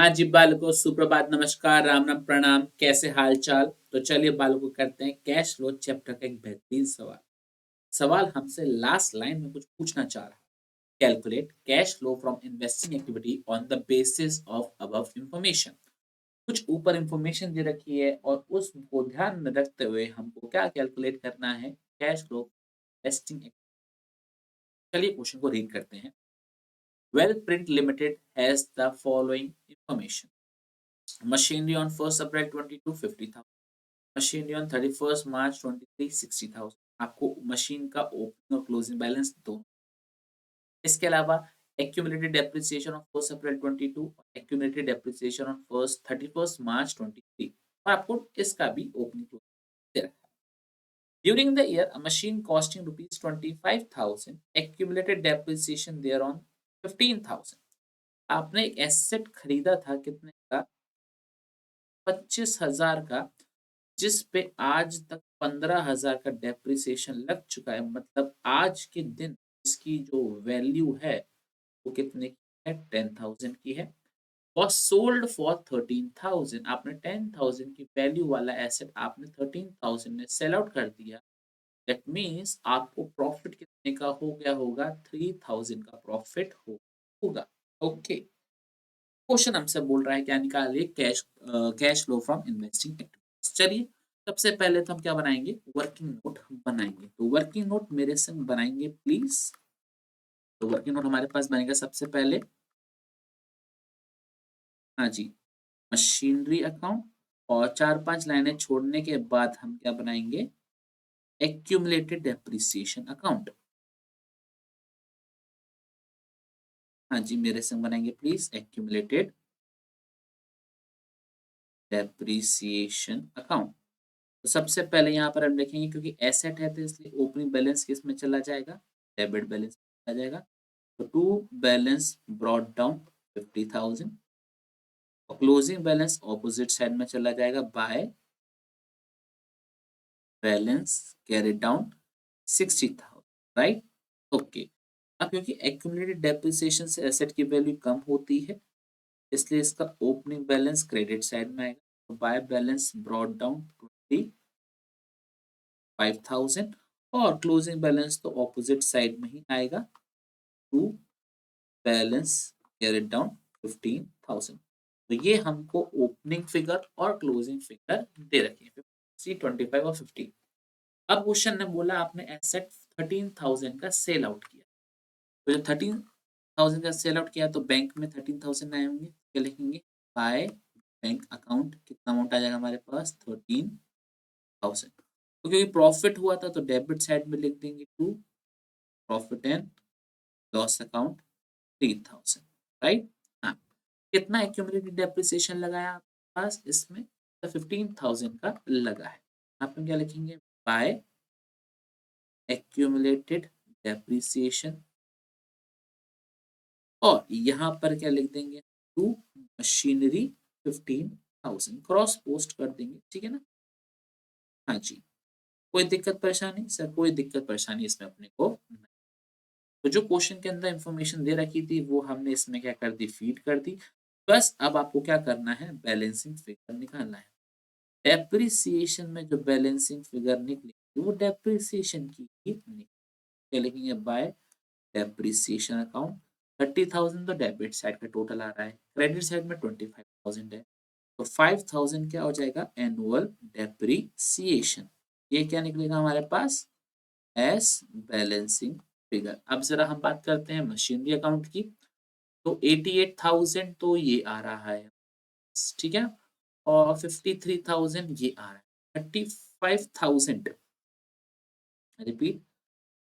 हाँ जी बालकों, सुप्रभात, नमस्कार, राम राम, प्रणाम। कैसे हाल चाल? तो चलिए बालकों, करते हैं कैश फ्लो चैप्टर का एक बेहतरीन सवाल। सवाल हमसे लास्ट लाइन में कुछ पूछना चाह रहा है। Calculate cash flow from investing activity on the basis of above information. कुछ ऊपर इंफॉर्मेशन दे रखी है और उसको ध्यान में रखते हुए हमको क्या कैलकुलेट करना है? Cash flow investing. चलिए क्वेश्चन को रीड करते हैं। Well print limited has the following information. Machinery on 1st April 22, 50,000. Machinery on 31st March 23, 60,000. आपको मशीन का ओपनिंग और क्लोजिंग बैलेंस दो। इसके अलावा accumulated depreciation on 1st April 22 और accumulated depreciation on 31st March 23 और आपको इसका भी ओपनिंग क्लोजिंग दे रखा है। During the year, a machine costing rupees 25,000, accumulated depreciation thereon 15,000. आपने एक एसेट खरीदा था कितने का? 25,000 का, जिस पे आज तक 15,000 का डेप्रिसिएशन लग चुका है। मतलब आज के दिन इसकी जो वैल्यू है वो कितने की है? 10,000 की है। Was sold for 13,000। आपने 10,000 की वैल्यू वाला एसेट आपने 13,000 में सेल आउट कर दिया। दैट मीन्स आपको प्रॉफिट कितने का हो गया होगा? 3,000 का प्रॉफिट होगा। ओके, क्वेश्चन हमसे बोल रहा है क्या निकालिए cash flow from investing activities. चलिए सबसे पहले तो हम क्या बनाएंगे? वर्किंग नोट बनाएंगे। तो वर्किंग नोट मेरे संग बनाएंगे प्लीज। तो वर्किंग नोट हमारे पास बनेगा सबसे पहले, हाँ जी, मशीनरी अकाउंट। और चार पांच लाइनें छोड़ने के बाद हम क्या बनाएंगे? Accumulated depreciation account. हाँ जी, मेरे संग बनाएंगे प्लीज, एक्यूमुलेटेड डेप्रिसिएशन अकाउंट। तो सबसे पहले यहाँ पर हम लिखेंगे, क्योंकि एसेट है तो इसलिए ओपनिंग बैलेंस किस में चला जाएगा? डेबिट बैलेंस में चला जाएगा। तो टू बैलेंस ब्रॉट डाउन 50,000 और क्लोजिंग बैलेंस ऑपोजिट साइड में चला जाएगा by balance carry down 60,000। Right, okay. अब क्योंकि एक्यूमुलेटेड डेप्रिसिएशन से एसेट की वैल्यू कम होती है, इसलिए इसका ओपनिंग बैलेंस क्रेडिट साइड में आएगा। तो बाय बैलेंस ब्रॉट डाउन 5,000 और क्लोजिंग बैलेंस तो ऑपोजिट साइड में ही आएगा, टू बैलेंस कैरिड डाउन 15,000। तो ये हमको ओपनिंग फिगर और क्लोजिंग फिगर दे रखी है, 25 और 50। अब क्वेश्चन ने बोला आपने एसेट 13,000 का सेल आउट किया। तो जब 13,000 का सेल आउट किया तो बैंक में 13,000 आए होंगे। क्या लिखेंगे? बाय बैंक अकाउंट कितना अमाउंट आ जाएगा हमारे पास? 13,000। तो क्योंकि प्रॉफिट हुआ था तो डेबिट साइड में लिख देंगे to profit and loss account 3,000। Right, हाँ। कितना एक्यूमुलेटेड डेप्रिसिएशन लगाया आपके पास इसमें? 15,000 का लगा है। आप क्या लिखेंगे? बाय एक्यूमुलेटेड डेप्रिसिएशन, और यहाँ पर क्या लिख देंगे? टू मशीनरी 15,000 क्रॉस पोस्ट कर देंगे। ठीक है ना? हाँ जी, कोई दिक्कत परेशानी सर? कोई दिक्कत परेशानी इसमें अपने को नहीं। तो जो क्वेश्चन के अंदर इंफॉर्मेशन दे रखी थी वो हमने इसमें क्या कर दी? फीड कर दी। बस अब आपको क्या करना है? बैलेंसिंग फिगर निकालना है। डेप्रिसिएशन में जो बैलेंसिंग फिगर निकलेगी वो डेप्रिसिएशन की ही निकलेगी। क्या लिखेंगे? Bye depreciation account. 30,000 तो डेबिट साइड का टोटल आ रहा है, क्रेडिट साइड में 25,000 है। तो 5,000 क्या हो जाएगा? Annual depreciation. ये क्या निकलेगा हमारे पास? S balancing figure. अब जरा हम बात करते हैं मशीनरी अकाउंट की। तो 88,000 तो ये आ रहा है, ठीक है। और 53,000 ये आ रहा है। 35,000, रिपीट,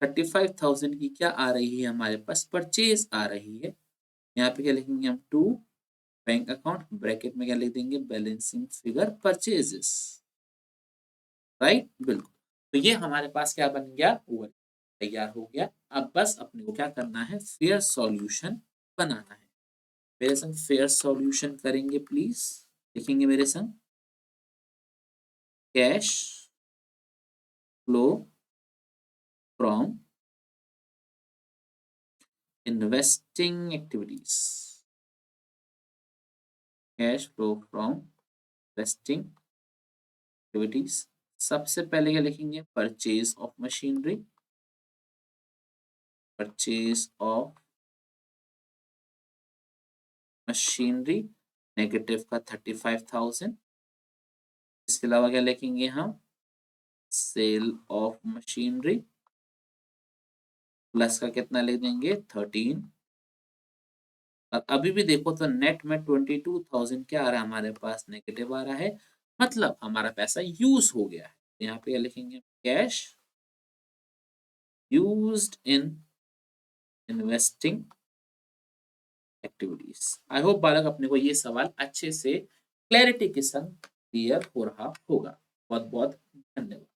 35,000 की क्या आ रही है हमारे पास? परचेज आ रही है। यहाँ पे क्या लिखेंगे हम? टू बैंक अकाउंट, ब्रैकेट में क्या लिख देंगे? Balancing figure purchases. राइट, बिल्कुल। तो ये हमारे पास क्या बन गया? ओवर तैयार हो गया। अब बस अपने को क्या करना है? फेयर सॉल्यूशन बनाना है। मेरे संग फेयर सॉल्यूशन करेंगे प्लीज। लिखेंगे मेरे संग, cash flow from investing activities. Cash flow from investing activities. सबसे पहले क्या लिखेंगे, purchase of machinery, purchase of machinery negative का 35,000। इसके अलावा क्या लिखेंगे हम, सेल ऑफ मशीनरी प्लस का कितना लिख देंगे 13। और अभी भी देखो तो नेट में 22,000 क्या आ रहा है हमारे पास, नेगेटिव आ रहा है, मतलब हमारा पैसा यूज हो गया है। यहाँ पे क्या लिखेंगे, cash used in investing activities. I hope बालक अपने को ये सवाल अच्छे से क्लैरिटी के संग क्लियर हो रहा होगा। बहुत बहुत धन्यवाद।